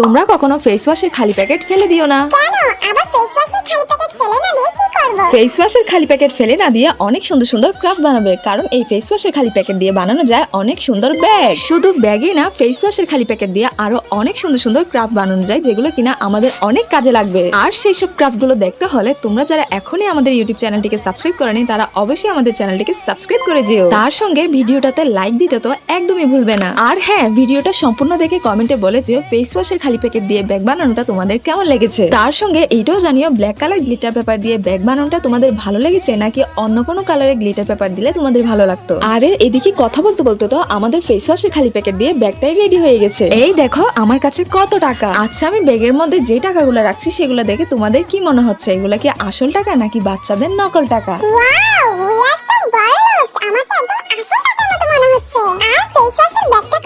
তোমরা কখনো ফেস ওয়াশের খালি প্যাকেট ফেলে দিও না। কেন আবার ফেস ওয়াশের খালি প্যাকেট ফেলে না দিয়ে কি করব? ফেস ওয়াশের খালি প্যাকেট ফেলে না দিয়ে অনেক সুন্দর সুন্দর ক্রাফট বানাবে, কারণ এই ফেস ওয়াশের খালি প্যাকেট দিয়ে বানানো যায় অনেক সুন্দর ব্যাগ। শুধু ব্যাগই না, ফেস ওয়াশের খালি প্যাকেট দিয়ে আরো অনেক সুন্দর সুন্দর ক্রাফট বানানো যায়, যেগুলো কিনা আমাদের অনেক কাজে লাগবে। আর সেই সব ক্রাফট গুলো দেখতে হলে তোমরা যারা এখনই আমাদের ইউটিউব চ্যানেলটিকে সাবস্ক্রাইব করেনি তারা অবশ্যই আমাদের চ্যানেলটিকে সাবস্ক্রাইব করে যেও। তার সঙ্গে ভিডিওটাতে লাইক দিতে তো একদমই ভুলবে না। আর হ্যাঁ, ভিডিওটা সম্পূর্ণ দেখে কমেন্টে বলে যেও ফেস ওয়াশের খালি প্যাকেট দিয়ে ব্যাগ বানানোটা তোমাদের কেমন লেগেছে। তার সঙ্গে এইটাও জানিও ব্ল্যাক কালার গ্লিটার পেপার দিয়ে ব্যাগ বানানোটা তোমাদের ভালো লেগেছে নাকি অন্য কোনো কালারের গ্লিটার পেপার দিলে তোমাদের ভালো লাগতো। আর এদিকে কথা বলতে বলতে তো আমাদের ফেস ওয়াশের খালি প্যাকেট দিয়ে ব্যাগটাই রেডি হয়ে গেছে। এই দেখো আমার কাছে কত টাকা। আচ্ছা, আমি ব্যাগের মধ্যে যে টাকাগুলো রাখছি সেগুলো দেখে তোমাদের কি মনে হচ্ছে, এগুলা কি আসল টাকা নাকি বাচ্চাদের নকল টাকা? ওয়াও, উই আর সো বড়লোকস। আমার তো একদম আসল টাকার মতো মনে হচ্ছে। আর ফেস ওয়াশের ব্যাগটা